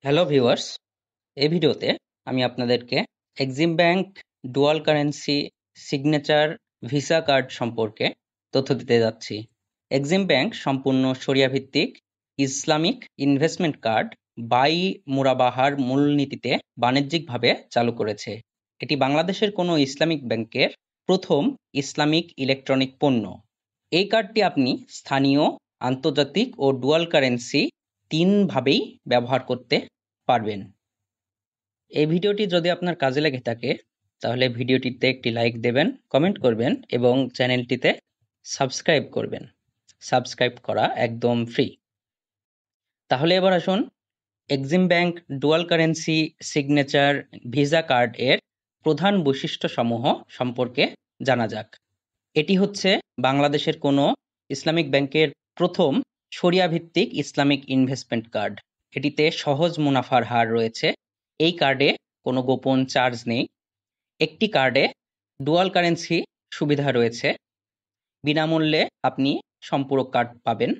Hello viewers, এই ভিডিওতে আমি আপনাদেরকে Exim bank dual currency signature visa card সম্পর্কে তথ্য দিতে যাচ্ছি। এক্সিম ব্যাংক সম্পূর্ণ শরিয়া ভিত্তিক ইসলামিক ইনভেস্টমেন্ট কার্ড বাই মুরাবাহার মূলনীতিতে বাণিজ্যিকভাবে চালু করেছে। এটি বাংলাদেশের কোনো ইসলামিক ব্যাংকের প্রথম ইসলামিক ইলেকট্রনিক পণ্য। এই কার্ডটি আপনি স্থানীয়, আন্তর্জাতিক ও ডুয়াল কারেন্সি তিনভাবেই ব্যবহার করতে পারবেন। এই ভিডিওটি যদি আপনার কাজে লেগে থাকে তাহলে ভিডিওটিতে একটি লাইক দেবেন, কমেন্ট করবেন এবং চ্যানেলটিতে সাবস্ক্রাইব করবেন। সাবস্ক্রাইব করা একদম ফ্রি। তাহলে এবার আসুন Exim bank dual currency signature visa card এর প্রধান বৈশিষ্ট্যসমূহ সম্পর্কে জানা যাক। এটি হচ্ছে বাংলাদেশের কোনো ইসলামিক ব্যাংকের প্রথম শরিয়া ভিত্তিক ইসলামিক ইনভেস্টমেন্ট কার্ড। এটিতে সহজ মুনাফার হার রয়েছে। এই কার্ডে কোনো গোপন চার্জ নেই। একটি কার্ডে ডুয়াল কারেন্সি সুবিধা রয়েছে। বিনামূল্যে আপনি সম্পূরক কার্ড পাবেন।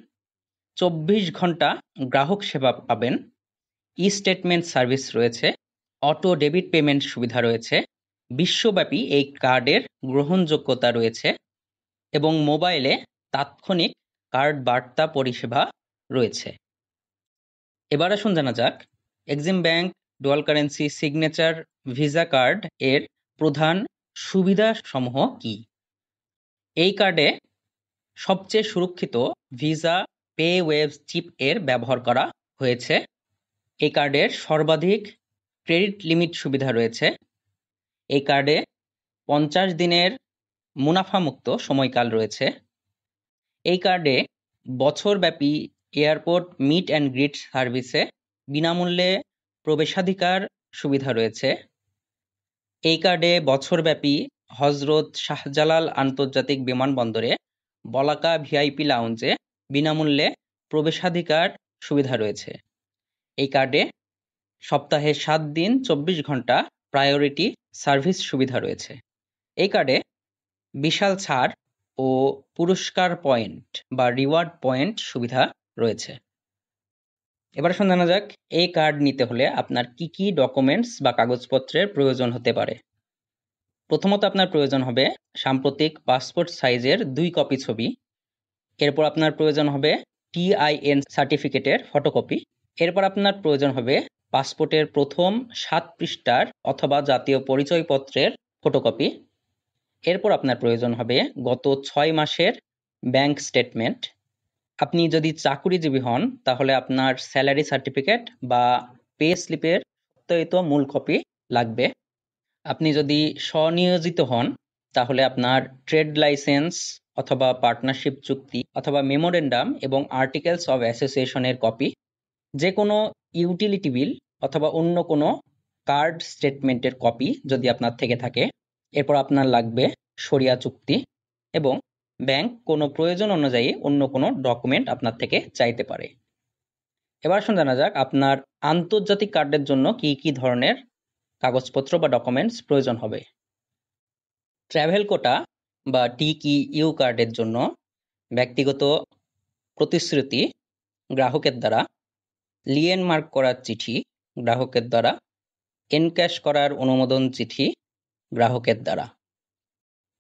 24 ঘন্টা গ্রাহক সেবা পাবেন। ই স্টেটমেন্ট সার্ভিস রয়েছে। অটো ডেবিট পেমেন্ট সুবিধা রয়েছে। বিশ্বব্যাপী এই কার্ডের গ্রহণযোগ্যতা রয়েছে এবং মোবাইলে তাৎক্ষণিক কার্ড বার্তা পরিষেবা রয়েছে। এবার আসুন জানা যাক Exim bank dual currency signature visa card এর প্রধান সুবিধাসমূহ কি। এই কার্ডে সবচেয়ে সুরক্ষিত ভিসা পে ওয়েভ চিপ এর ব্যবহার করা হয়েছে। এই কার্ডের সর্বাধিক ক্রেডিট লিমিট সুবিধা রয়েছে। এই কার্ডে 50 দিনের মুনাফামুক্ত সময়কাল রয়েছে। এই কার্ডে বছরব্যাপী এয়ারপোর্ট মিট অ্যান্ড গ্রিট সার্ভিসে বিনামূল্যে প্রবেশাধিকার সুবিধা রয়েছে। এই কার্ডে বছরব্যাপী হজরত শাহজালাল আন্তর্জাতিক বিমানবন্দরে বলাকা ভিআইপি লাউঞ্জে বিনামূল্যে প্রবেশাধিকার সুবিধা রয়েছে। এই কার্ডে সপ্তাহে 7 দিন 24 ঘন্টা প্রায়োরিটি সার্ভিস সুবিধা রয়েছে। এই কার্ডে বিশাল ছাড় ও পুরস্কার পয়েন্ট বা রিওয়ার্ড পয়েন্ট সুবিধা রয়েছে। এবার আসুন জানা যাক এই কার্ড নিতে হলে আপনার কি কি ডকুমেন্টস বা কাগজপত্রের প্রয়োজন হতে পারে। প্রথমত আপনার প্রয়োজন হবে সাম্প্রতিক পাসপোর্ট সাইজের 2 কপি ছবি। এরপর আপনার প্রয়োজন হবে টিআইএন সার্টিফিকেটের ফটোকপি। এরপর আপনার প্রয়োজন হবে পাসপোর্টের প্রথম 7 পৃষ্ঠার অথবা জাতীয় পরিচয়পত্রের ফটোকপি। এরপর আপনার প্রয়োজন হবে গত 6 মাসের ব্যাংক স্টেটমেন্ট। আপনি যদি চাকুরিজীবী হন তাহলে আপনার স্যালারি সার্টিফিকেট বা পে স্লিপের সত্যায়িত মূল কপি লাগবে। আপনি যদি স্বনিয়োজিত হন তাহলে আপনার ট্রেড লাইসেন্স অথবা পার্টনারশিপ চুক্তি অথবা মেমোরেন্ডাম এবং আর্টিকেলস অফ অ্যাসোসিয়েশনের কপি, যে কোনো ইউটিলিটি বিল অথবা অন্য কোনো কার্ড স্টেটমেন্টের কপি যদি আপনার থেকে থাকে। এরপর আপনার লাগবে শরিয়া চুক্তি এবং ব্যাংক কোনো প্রয়োজন অনুযায়ী অন্য কোনো ডকুমেন্ট আপনার থেকে চাইতে পারে। এবার আসুন জানা যাক আপনার আন্তর্জাতিক কার্ডের জন্য কি কি ধরনের কাগজপত্র বা ডকুমেন্টস প্রয়োজন হবে। ট্রাভেল কোটা বা টিকিইউ কার্ডের জন্য ব্যক্তিগত প্রতিশ্রুতি গ্রাহকের দ্বারা, লিয়েন মার্ক করার চিঠি গ্রাহকের দ্বারা, এনক্যাশ করার অনুমোদন চিঠি গ্রাহকের দ্বারা।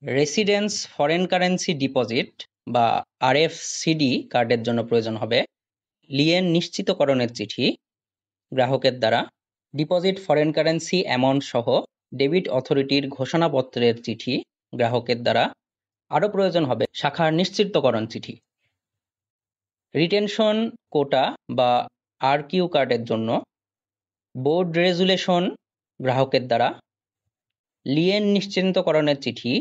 রেসিডেন্স ফরেন কারেন্সি ডিপোজিট বা আরএফসিডি কার্ডের জন্য প্রয়োজন হবে লিয়েন নিশ্চিতকরণের চিঠি গ্রাহকের দ্বারা, ডিপোজিট ফরেন কারেন্সি অ্যামাউন্ট সহ ডেবিট অথরিটির ঘোষণাপত্রের চিঠি গ্রাহকের দ্বারা। আরও প্রয়োজন হবে শাখার নিশ্চিতকরণ চিঠি। রিটেনশন কোটা বা আরকিউ কার্ডের জন্য বোর্ড রেজুলেশন গ্রাহকের দ্বারা, লিয়েন নিশ্চিতকরণের চিঠি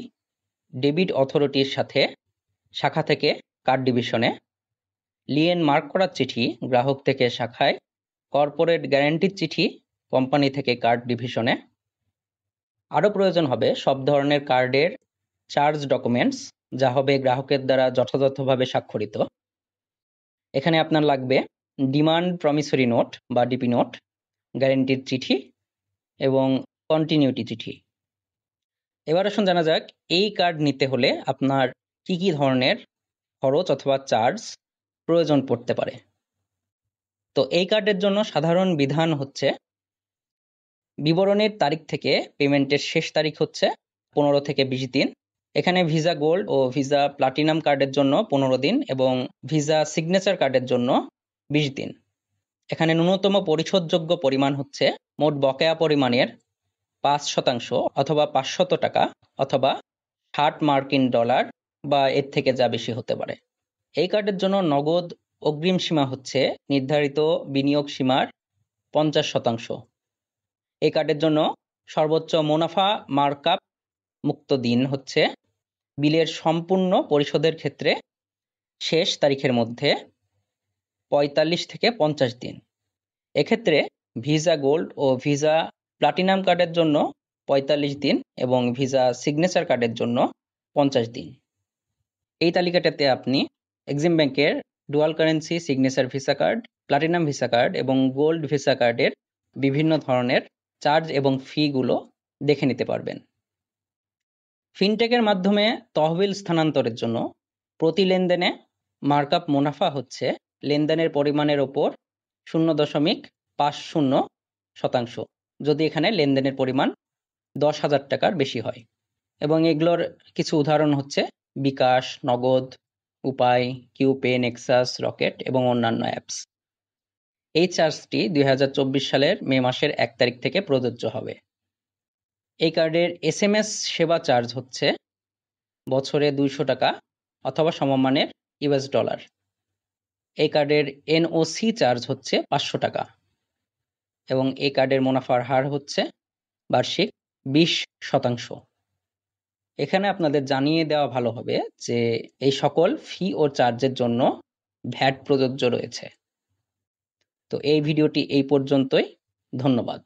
ডেবিট অথরিটির সাথে শাখা থেকে কার্ড ডিভিশনে, লিয়েন মার্ক করার চিঠি গ্রাহক থেকে শাখায়, কর্পোরেট গ্যারান্টির চিঠি কোম্পানি থেকে কার্ড ডিভিশনে। আরও প্রয়োজন হবে সব ধরনের কার্ডের চার্জ ডকুমেন্টস যা হবে গ্রাহকের দ্বারা যথাযথভাবে স্বাক্ষরিত। এখানে আপনার লাগবে ডিমান্ড প্রমিসরি নোট বা ডিপি নোট, গ্যারান্টির চিঠি এবং কন্টিনিউটি চিঠি। এবার আসুন জানা যাক এই কার্ড নিতে হলে আপনার কি কি ধরনের খরচ অথবা চার্জ প্রয়োজন পড়তে পারে। তো এই কার্ডের জন্য সাধারণ বিধান হচ্ছে বিবরণের তারিখ থেকে পেমেন্টের শেষ তারিখ হচ্ছে 15 থেকে 20 দিন। এখানে ভিসা গোল্ড ও ভিসা প্লাটিনাম কার্ডের জন্য 15 দিন এবং ভিসা সিগনেচার কার্ডের জন্য 20 দিন। এখানে ন্যূনতম পরিশোধযোগ্য পরিমাণ হচ্ছে মোট বকেয়া পরিমাণের 5% অথবা 500 টাকা অথবা 60 মার্কিন ডলার বা এর থেকে যা বেশি হতে পারে। এই কার্ডের জন্য নগদ অগ্রিম সীমা হচ্ছে নির্ধারিত বিনিয়োগ সীমার 50%। এই কার্ডের জন্য সর্বোচ্চ মুনাফা মার্কআপ মুক্ত দিন হচ্ছে বিলের সম্পূর্ণ পরিশোধের ক্ষেত্রে শেষ তারিখের মধ্যে 45 থেকে 50 দিন। এক্ষেত্রে ভিসা গোল্ড ও ভিসা প্লাটিনাম কার্ডের জন্য 45 দিন এবং ভিসা সিগনেচার কার্ডের জন্য 50 দিন। এই তালিকাটাতে আপনি এক্সিম ব্যাংকের dual currency signature visa card, platinum visa card এবং গোল্ড ভিসা কার্ডের বিভিন্ন ধরনের চার্জ এবং ফি গুলো দেখে নিতে পারবেন। ফিনটেকের মাধ্যমে তহবিল স্থানান্তরের জন্য প্রতি লেনদেনে মার্কআপ মুনাফা হচ্ছে লেনদেনের পরিমাণের ওপর 0.50% যদি এখানে লেনদেনের পরিমাণ 10,000 টাকার বেশি হয়। এবং এগুলোর কিছু উদাহরণ হচ্ছে বিকাশ, নগদ, উপায়, কিউপে, নেক্সাস, রকেট এবং অন্যান্য অ্যাপস। এই চার্জটি 2024 সালের মে মাসের 1 তারিখ থেকে প্রযোজ্য হবে। এই কার্ডের SMS সেবা চার্জ হচ্ছে বছরে 200 টাকা অথবা সমমানের US ডলার। এই কার্ডের NOC চার্জ হচ্ছে 500 টাকা এবং এই কার্ডের মুনাফার হার হচ্ছে বার্ষিক 20%। এখানে আপনাদের জানিয়ে দেওয়া ভালো হবে যে এই সকল ফি ও চার্জের জন্য ভ্যাট প্রযোজ্য রয়েছে। তো এই ভিডিওটি এই পর্যন্তই। ধন্যবাদ।